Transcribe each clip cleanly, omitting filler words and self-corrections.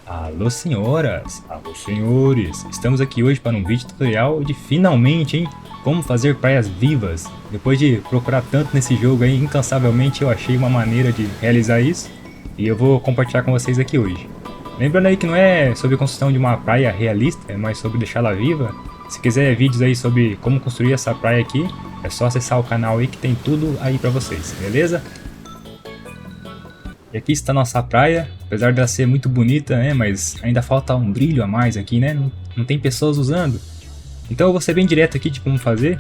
Alô senhoras, alô senhores, estamos aqui hoje para um vídeo tutorial de finalmente, hein, como fazer praias vivas. Depois de procurar tanto nesse jogo aí, incansavelmente eu achei uma maneira de realizar isso e eu vou compartilhar com vocês aqui hoje. Lembrando aí que não é sobre a construção de uma praia realista, é mais sobre deixá-la viva. Se quiser vídeos aí sobre como construir essa praia aqui, é só acessar o canal aí que tem tudo aí para vocês, beleza? E aqui está a nossa praia, apesar dela ser muito bonita, né, mas ainda falta um brilho a mais aqui, né, não tem pessoas usando. Então eu vou ser bem direto aqui de como fazer.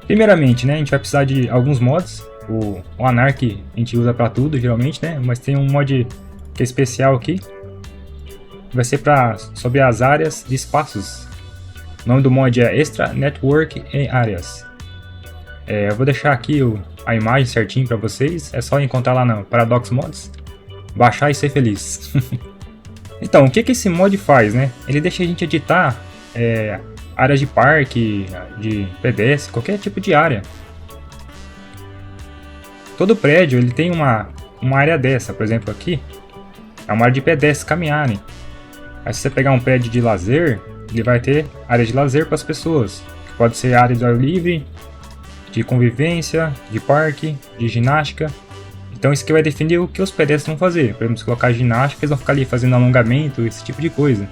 Primeiramente, né, a gente vai precisar de alguns mods. O Anark a gente usa para tudo, geralmente, né, mas tem um mod que é especial aqui. Vai ser sobre as áreas de espaços. O nome do mod é Extra Network em Áreas. Eu vou deixar aqui a imagem certinho para vocês, é só encontrar lá no Paradox Mods, baixar e ser feliz. Então, o que esse mod faz, né? Ele deixa a gente editar áreas de parque, de pedestre, qualquer tipo de área. Todo prédio ele tem uma área dessa, por exemplo aqui, é uma área de pedestres caminharem. Aí se você pegar um prédio de lazer, ele vai ter área de lazer para as pessoas, que pode ser área de ar livre, de convivência, de parque, de ginástica. Então isso que vai definir o que os pedestres vão fazer. Por exemplo, se colocar ginástica, eles vão ficar ali fazendo alongamento, esse tipo de coisa.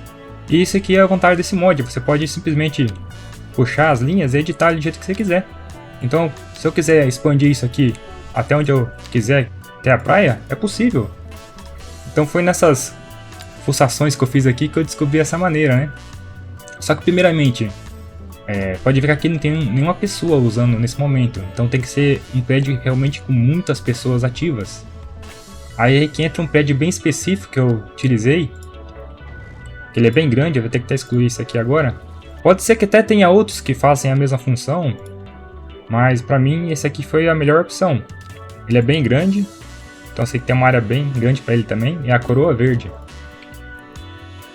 E isso aqui é a vantagem desse mod, você pode simplesmente puxar as linhas e editar do jeito que você quiser. Então, se eu quiser expandir isso aqui até onde eu quiser, até a praia, é possível. Então foi nessas fuçações que eu fiz aqui que eu descobri essa maneira, né? Só que primeiramente, pode ver que aqui não tem nenhuma pessoa usando nesse momento, então tem que ser um prédio realmente com muitas pessoas ativas. Aí que entra um prédio bem específico que eu utilizei, que ele é bem grande, eu vou ter que até excluir isso aqui agora. Pode ser que até tenha outros que façam a mesma função, mas pra mim esse aqui foi a melhor opção. Ele é bem grande, então você tem uma área bem grande para ele também, e a coroa verde.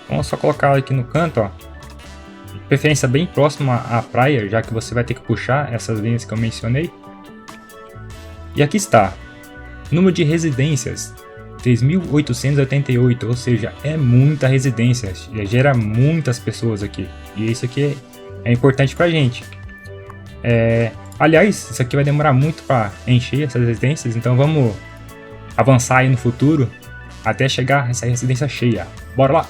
Vamos só colocar aqui no canto, ó. Preferência bem próxima à praia, já que você vai ter que puxar essas linhas que eu mencionei. E aqui está, número de residências, 3.888, ou seja, é muita residência, gera muitas pessoas aqui. E isso aqui é importante pra gente. Aliás, isso aqui vai demorar muito para encher essas residências, então vamos avançar aí no futuro até chegar essa residência cheia. Bora lá!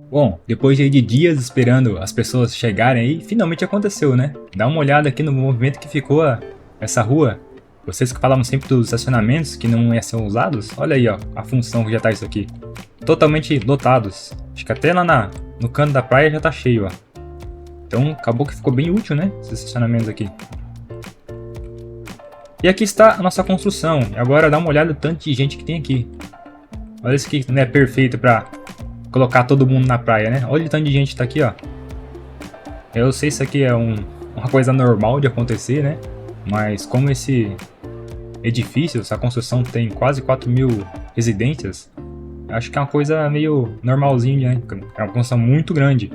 Bom, depois de dias esperando as pessoas chegarem aí, finalmente aconteceu, né? Dá uma olhada aqui no movimento que ficou essa rua. Vocês que falavam sempre dos estacionamentos que não iam ser usados, olha aí ó, a função que já tá isso aqui. Totalmente lotados. Acho que até lá no canto da praia já tá cheio, ó. Então acabou que ficou bem útil, né? Esses estacionamentos aqui. E aqui está a nossa construção. E agora dá uma olhada no tanto de gente que tem aqui. Olha isso aqui, não é perfeito pra colocar todo mundo na praia, né? Olha o tanto de gente que tá aqui, ó. Eu sei se isso aqui é uma coisa normal de acontecer, né? Mas como esse edifício, essa construção tem quase 4.000 residências, acho que é uma coisa meio normalzinha, né? É uma construção muito grande.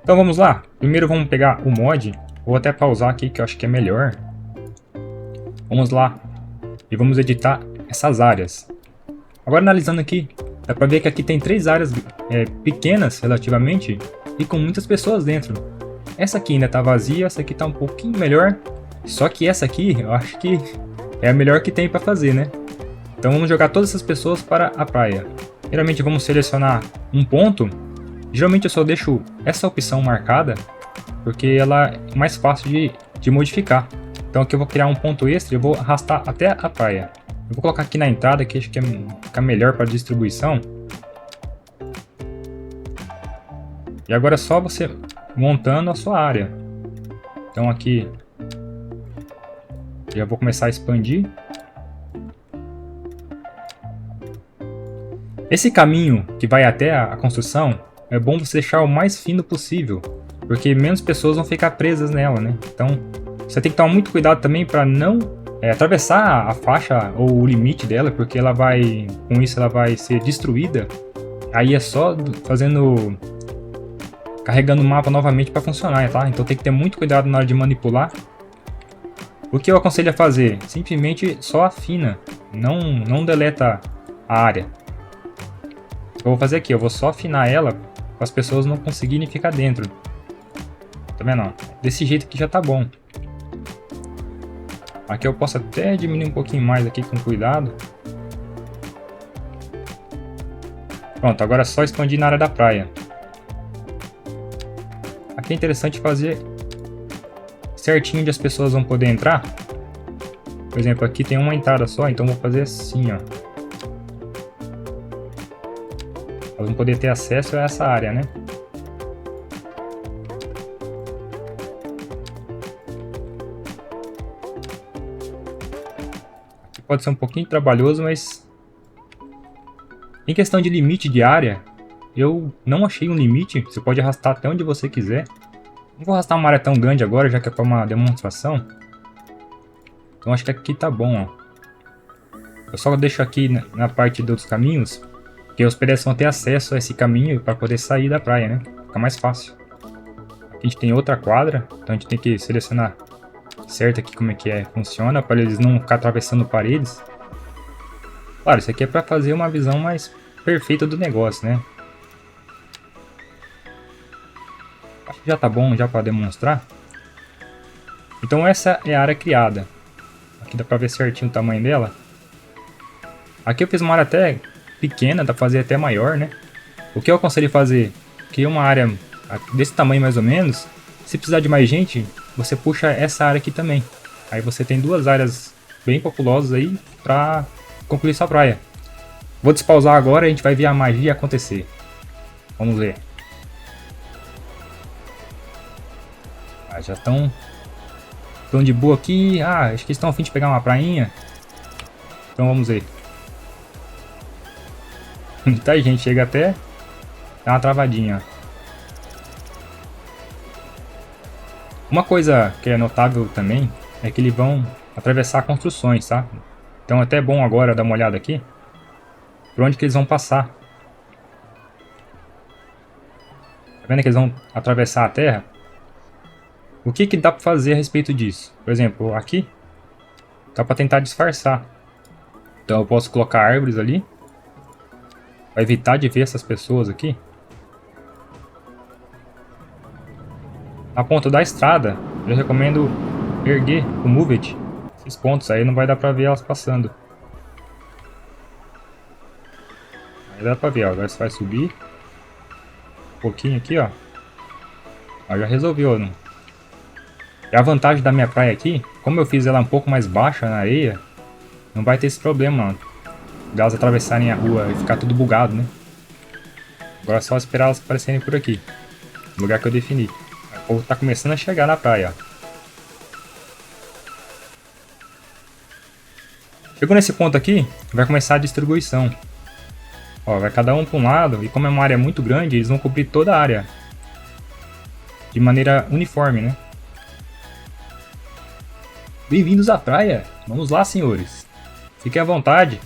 Então vamos lá. Primeiro vamos pegar o mod. Vou até pausar aqui que eu acho que é melhor. Vamos lá. E vamos editar essas áreas. Agora analisando aqui, dá pra ver que aqui tem 3 áreas pequenas relativamente e com muitas pessoas dentro. Essa aqui ainda tá vazia, essa aqui tá um pouquinho melhor. Só que essa aqui eu acho que é a melhor que tem pra fazer, né? Então vamos jogar todas essas pessoas para a praia. Geralmente vamos selecionar um ponto. Geralmente eu só deixo essa opção marcada porque ela é mais fácil de modificar. Então aqui eu vou criar um ponto extra e eu vou arrastar até a praia. Eu vou colocar aqui na entrada, que acho que fica melhor para distribuição. E agora é só você montando a sua área. Então aqui já vou começar a expandir. Esse caminho que vai até a construção é bom você deixar o mais fino possível, porque menos pessoas vão ficar presas nela, né? Então você tem que tomar muito cuidado também para não atravessar a faixa ou o limite dela, porque ela vai, com isso ela vai ser destruída. Aí é só fazendo, carregando o mapa novamente para funcionar, tá? Então tem que ter muito cuidado na hora de manipular. O que eu aconselho a fazer? Simplesmente só afina, não deleta a área. Eu vou fazer aqui, eu vou só afinar ela para as pessoas não conseguirem ficar dentro. Tá vendo? Desse jeito aqui já tá bom. Aqui eu posso até diminuir um pouquinho mais aqui com cuidado. Pronto, agora é só expandir na área da praia. Aqui é interessante fazer certinho onde as pessoas vão poder entrar. Por exemplo, aqui tem uma entrada só, então vou fazer assim, ó. Elas vão poder ter acesso a essa área, né? Aqui pode ser um pouquinho trabalhoso, mas... Em questão de limite de área, eu não achei um limite. Você pode arrastar até onde você quiser. Não vou arrastar uma área tão grande agora, já que é para uma demonstração. Então acho que aqui tá bom, ó. Eu só deixo aqui na parte dos caminhos, que os pedestres vão ter acesso a esse caminho para poder sair da praia, né? Fica mais fácil. Aqui a gente tem outra quadra, então a gente tem que selecionar certo aqui como é que funciona, para eles não ficar atravessando paredes. Claro, isso aqui é para fazer uma visão mais perfeita do negócio, né? Acho que já tá bom já para demonstrar. Então essa é a área criada. Aqui dá para ver certinho o tamanho dela. Aqui eu fiz uma área até pequena, dá para fazer até maior, né? O que eu aconselho fazer? Que uma área desse tamanho mais ou menos, se precisar de mais gente, você puxa essa área aqui também. Aí você tem duas áreas bem populosas aí para concluir sua praia. Vou despausar agora e a gente vai ver a magia acontecer. Vamos ver. Já estão de boa aqui. Acho que estão a fim de pegar uma prainha. Então vamos ver. Muita gente, chega até dar uma travadinha. Uma coisa que é notável também é que eles vão atravessar construções, tá? Então é até bom agora dar uma olhada aqui por onde que eles vão passar. Tá vendo que eles vão atravessar a terra? O que dá para fazer a respeito disso? Por exemplo, aqui dá para tentar disfarçar. Então eu posso colocar árvores ali para evitar de ver essas pessoas aqui. Na ponta da estrada, eu recomendo erguer o Move It. Esses pontos aí não vai dar para ver elas passando. Aí dá para ver, ó. Agora você vai subir um pouquinho aqui, ó. Aí já resolveu, não? E a vantagem da minha praia aqui, como eu fiz ela um pouco mais baixa na areia, não vai ter esse problema, não. De elas atravessarem a rua e ficar tudo bugado, né? Agora é só esperar elas aparecerem por aqui, no lugar que eu defini. O povo tá começando a chegar na praia, ó. Chegou nesse ponto aqui, vai começar a distribuição. Ó, vai cada um para um lado, e como é uma área muito grande, eles vão cobrir toda a área. De maneira uniforme, né? Bem-vindos à praia! Vamos lá, senhores! Fiquem à vontade!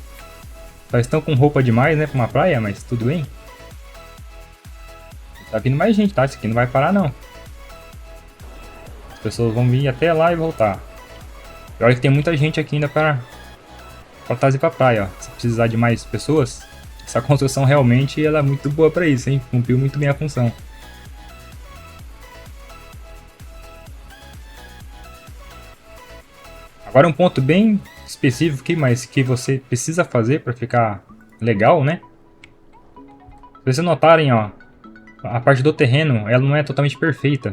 Só estão com roupa demais, né, para uma praia, mas tudo bem. Tá vindo mais gente, tá? Isso aqui não vai parar, não. As pessoas vão vir até lá e voltar. E olha que tem muita gente aqui ainda para trazer pra praia, ó. Se precisar de mais pessoas, essa construção realmente ela é muito boa para isso, hein? Cumpriu muito bem a função. Agora um ponto bem específico aqui, mas que você precisa fazer para ficar legal, né? Se vocês notarem, ó, a parte do terreno, ela não é totalmente perfeita.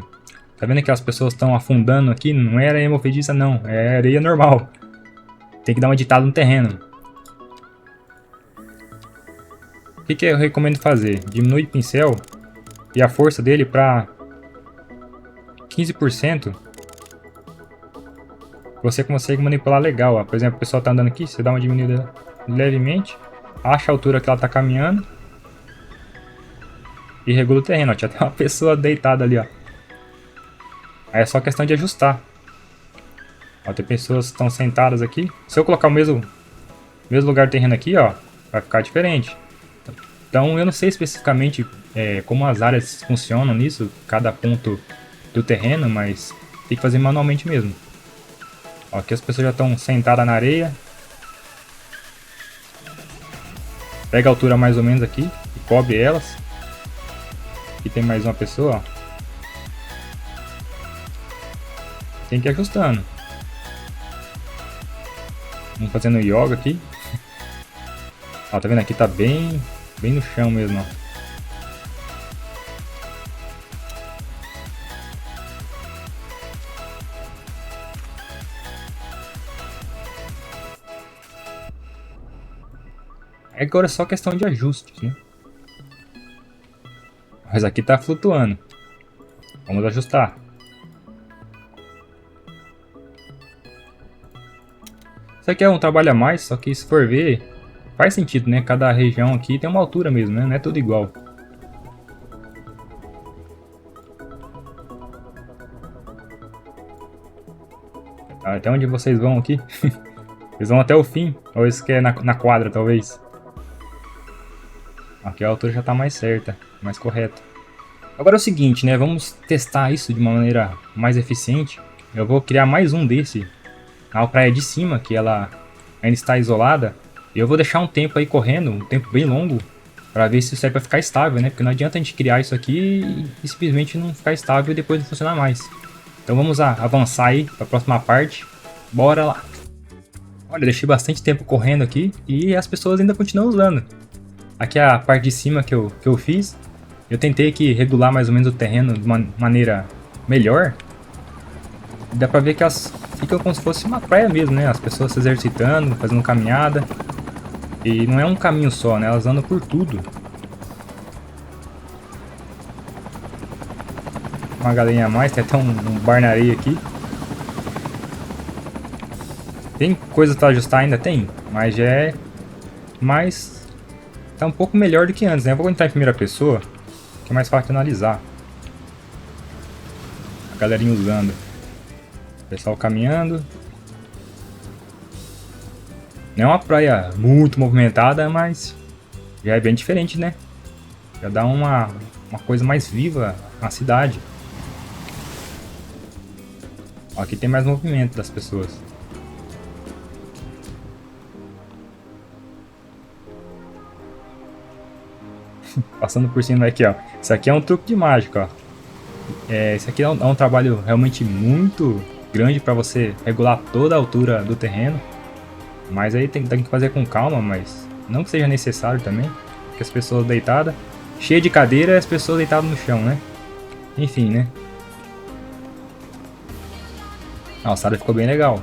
Tá vendo que as pessoas estão afundando aqui? Não é areia movediça, não. É areia normal. Tem que dar uma editada no terreno. O que eu recomendo fazer? Diminui o pincel e a força dele para 15%. Você consegue manipular legal, ó. Por exemplo, o pessoal tá andando aqui, você dá uma diminuída levemente, acha a altura que ela tá caminhando e regula o terreno, ó. Já tem uma pessoa deitada ali, ó. Aí é só questão de ajustar. Ó, tem pessoas que estão sentadas aqui. Se eu colocar o mesmo lugar de terreno aqui, ó, vai ficar diferente. Então eu não sei especificamente como as áreas funcionam nisso, cada ponto do terreno, mas tem que fazer manualmente mesmo. Ó, aqui as pessoas já estão sentadas na areia. Pega a altura mais ou menos aqui e cobre elas. Aqui tem mais uma pessoa, ó. Tem que ir ajustando. Vamos fazendo yoga aqui. Ó, tá vendo aqui? Tá bem no chão mesmo, ó. Agora é só questão de ajustes, né? Mas aqui tá flutuando. Vamos ajustar. Isso aqui é um trabalho a mais, só que se for ver, faz sentido, né? Cada região aqui tem uma altura mesmo, né? Não é tudo igual. Até onde vocês vão aqui? Eles vão até o fim? Ou isso que é na quadra, talvez? Aqui a altura já tá mais certa, mais correta. Agora é o seguinte, né? Vamos testar isso de uma maneira mais eficiente. Eu vou criar mais um desse na praia de cima, que ela ainda está isolada. E eu vou deixar um tempo aí correndo, um tempo bem longo, para ver se isso aí vai ficar estável, né? Porque não adianta a gente criar isso aqui e simplesmente não ficar estável e depois não funcionar mais. Então vamos avançar aí para a próxima parte. Bora lá! Olha, deixei bastante tempo correndo aqui e as pessoas ainda continuam usando. Aqui é a parte de cima que eu fiz. Eu tentei aqui regular mais ou menos o terreno de uma maneira melhor. Dá pra ver que elas ficam como se fosse uma praia mesmo, né? As pessoas se exercitando, fazendo caminhada. E não é um caminho só, né? Elas andam por tudo. Uma galinha a mais, tem até um bar na areia aqui. Tem coisa pra ajustar ainda? Tem. Mas já é... Mas... Tá um pouco melhor do que antes, né? Eu vou entrar em primeira pessoa, que é mais fácil de analisar. A galerinha usando. O pessoal caminhando. Não é uma praia muito movimentada, mas já é bem diferente, né? Já dá uma coisa mais viva na cidade. Ó, aqui tem mais movimento das pessoas. Passando por cima aqui, ó. Isso aqui é um truque de mágica, ó. Esse aqui é um trabalho realmente muito grande para você regular toda a altura do terreno. Mas aí tem que fazer com calma, mas não que seja necessário também. Porque as pessoas deitadas, cheia de cadeira e as pessoas deitadas no chão, né? Enfim, né? A alçada ficou bem legal.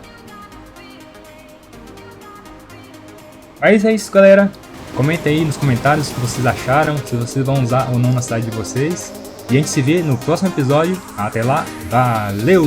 Mas é isso, galera. Comentem aí nos comentários o que vocês acharam, se vocês vão usar ou não na cidade de vocês. E a gente se vê no próximo episódio. Até lá, valeu!